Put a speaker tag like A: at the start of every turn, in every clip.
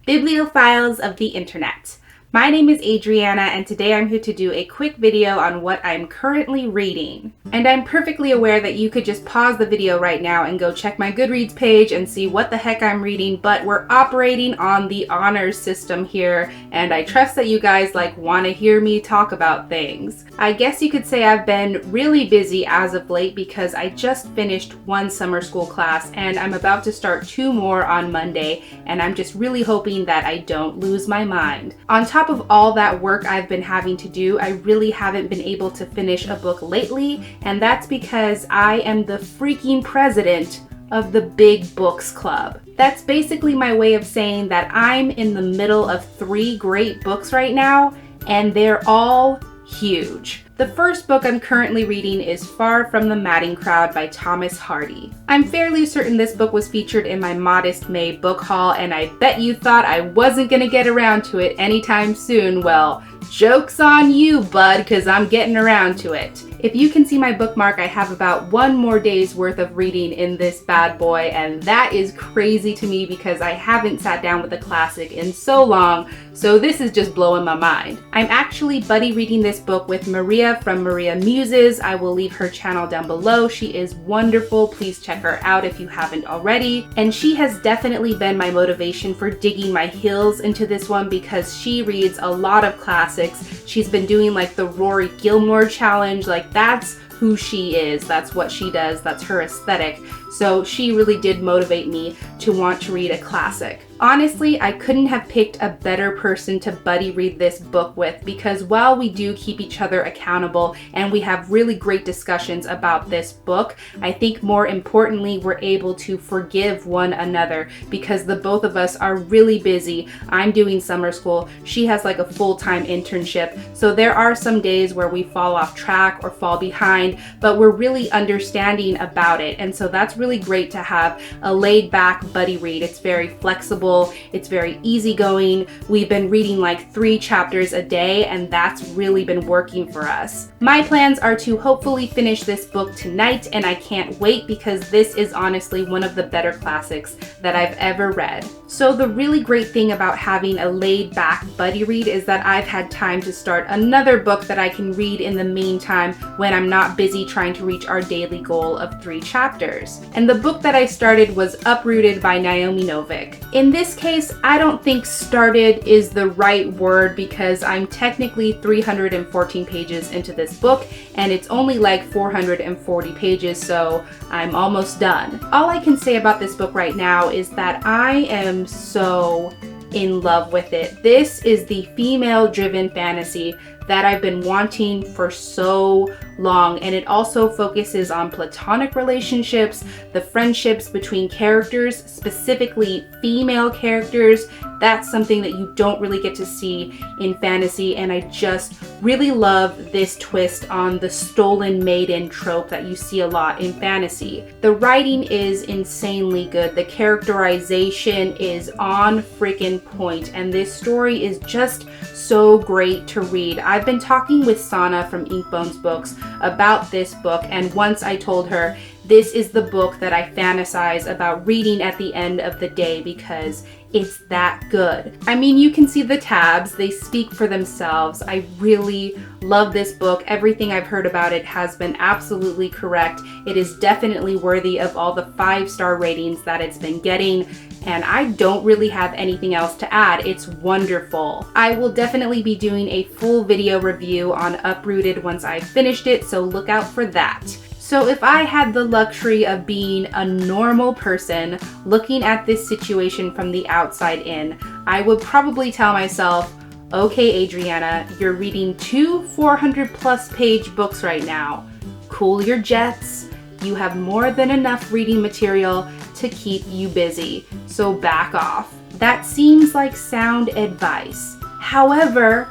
A: Bibliophiles of the Internet. My name is Adriana, and today I'm here to do a quick video on what I'm currently reading. And I'm perfectly aware that you could just pause the video right now and go check my Goodreads page and see what the heck I'm reading, but we're operating on the honors system here, and I trust that you guys want to hear me talk about things. I guess you could say I've been really busy as of late because I just finished one summer school class and I'm about to start 2 more on Monday, and I'm just really hoping that I don't lose my mind. On top of all that work I've been having to do, I really haven't been able to finish a book lately, and that's because I am the freaking president of the Big Books Club. That's basically my way of saying that I'm in the middle of 3 great books right now, and they're all huge. The first book I'm currently reading is Far from the Madding Crowd by Thomas Hardy. I'm fairly certain this book was featured in my Modest May book haul, and I bet you thought I wasn't gonna get around to it anytime soon. Well, joke's on you, bud, because I'm getting around to it. If you can see my bookmark, I have about 1 more day's worth of reading in this bad boy, and that is crazy to me because I haven't sat down with a classic in so long, so this is just blowing my mind. I'm actually buddy reading this book with Maria from MariaMuses. I will leave her channel down below. She is wonderful. Please check her out if you haven't already. And she has definitely been my motivation for digging my heels into this one because she reads a lot of classics. She's been doing the Rory Gilmore challenge. That's who she is. That's what she does. That's her aesthetic. So she really did motivate me to want to read a classic. Honestly, I couldn't have picked a better person to buddy read this book with because while we do keep each other accountable and we have really great discussions about this book, I think more importantly, we're able to forgive one another because the both of us are really busy. I'm doing summer school. She has a full-time internship. So there are some days where we fall off track or fall behind, but we're really understanding about it. And so that's really great to have a laid-back buddy read. It's very flexible. It's very easygoing. We've been reading 3 chapters a day, and that's really been working for us. My plans are to hopefully finish this book tonight, and I can't wait because this is honestly one of the better classics that I've ever read. So the really great thing about having a laid-back buddy read is that I've had time to start another book that I can read in the meantime when I'm not busy trying to reach our daily goal of 3 chapters. And the book that I started was Uprooted by Naomi Novik. In this case, I don't think started is the right word because I'm technically 314 pages into this book and it's only 440 pages, so I'm almost done. All I can say about this book right now is that I am so in love with it. This is the female-driven fantasy that I've been wanting for so long, and it also focuses on platonic relationships, the friendships between characters, specifically female characters. That's something that you don't really get to see in fantasy, and I just really love this twist on the stolen maiden trope that you see a lot in fantasy. The writing is insanely good. The characterization is on freaking point, and this story is just so great to read. I've been talking with Sana from Inkbones Books about this book, and once I told her this is the book that I fantasize about reading at the end of the day because it's that good. I mean, you can see the tabs, they speak for themselves. I really love this book. Everything I've heard about it has been absolutely correct. It is definitely worthy of all the 5-star ratings that it's been getting, and I don't really have anything else to add. It's wonderful. I will definitely be doing a full video review on Uprooted once I've finished it, so look out for that. So if I had the luxury of being a normal person looking at this situation from the outside in, I would probably tell myself, okay, Adriana, you're reading 2 400+ page books right now. Cool your jets. You have more than enough reading material to keep you busy, so back off. That seems like sound advice. However,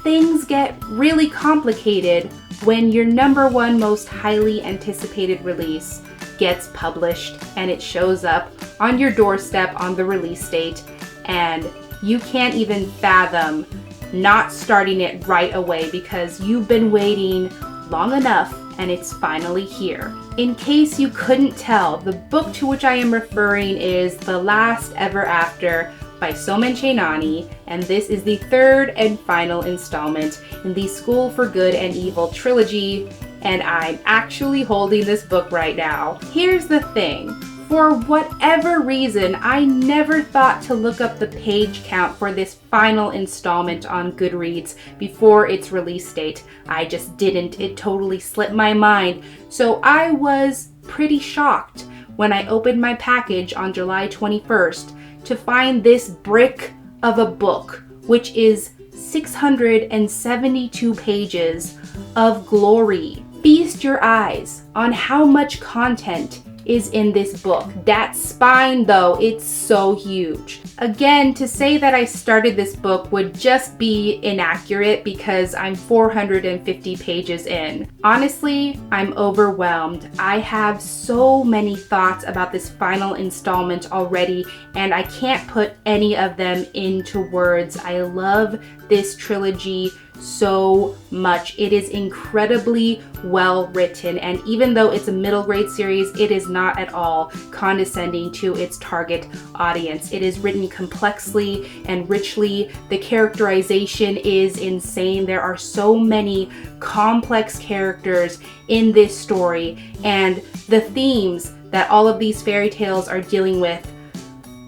A: things get really complicated when your #1 most highly anticipated release gets published and it shows up on your doorstep on the release date, and you can't even fathom not starting it right away because you've been waiting long enough and it's finally here. In case you couldn't tell, the book to which I am referring is The Last Ever After by Soman Chainani, and this is the third and final installment in the School for Good and Evil trilogy, and I'm actually holding this book right now. Here's the thing. For whatever reason, I never thought to look up the page count for this final installment on Goodreads before its release date. I just didn't. It totally slipped my mind. So I was pretty shocked when I opened my package on July 21st to find this brick of a book, which is 672 pages of glory. Feast your eyes on how much content is in this book. That spine though, it's so huge. Again, to say that I started this book would just be inaccurate because I'm 450 pages in. Honestly, I'm overwhelmed. I have so many thoughts about this final installment already, and I can't put any of them into words. I love this trilogy so much. It is incredibly well written, and even though it's a middle grade series, it is not at all condescending to its target audience. It is written complexly and richly. The characterization is insane. There are so many complex characters in this story, and the themes that all of these fairy tales are dealing with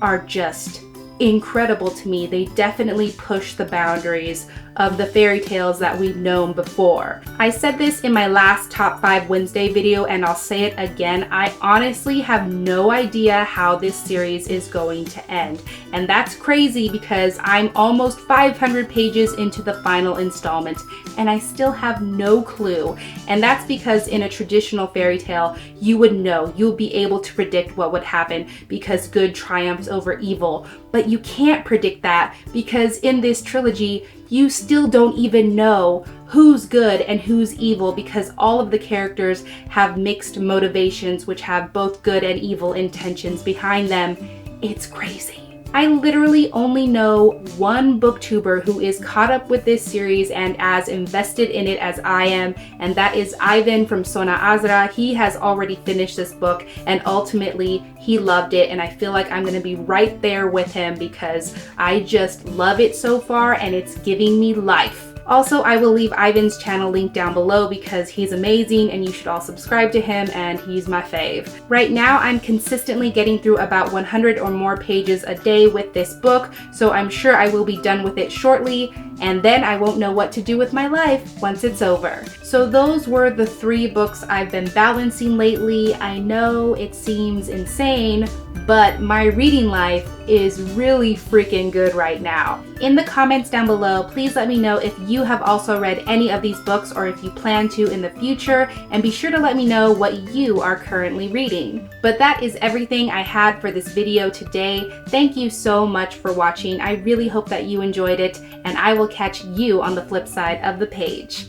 A: are just incredible to me. They definitely push the boundaries of the fairy tales that we've known before. I said this in my last Top 5 Wednesday video, and I'll say it again. I honestly have no idea how this series is going to end. And that's crazy because I'm almost 500 pages into the final installment and I still have no clue. And that's because in a traditional fairy tale, you would know, you'll be able to predict what would happen because good triumphs over evil. But you can't predict that because in this trilogy, you still don't even know who's good and who's evil because all of the characters have mixed motivations which have both good and evil intentions behind them. It's crazy. I literally only know one booktuber who is caught up with this series and as invested in it as I am, and that is Ivan from Sonahaazrah. He has already finished this book and ultimately he loved it, and I feel like I'm going to be right there with him because I just love it so far and it's giving me life. Also, I will leave Ivan's channel linked down below because he's amazing and you should all subscribe to him and he's my fave. Right now, I'm consistently getting through about 100 or more pages a day with this book, so I'm sure I will be done with it shortly, and then I won't know what to do with my life once it's over. So those were the 3 books I've been balancing lately. I know it seems insane, but my reading life is really freaking good right now. In the comments down below, please let me know if you have also read any of these books or if you plan to in the future, and be sure to let me know what you are currently reading. But that is everything I had for this video today. Thank you so much for watching. I really hope that you enjoyed it, and I will catch you on the flip side of the page.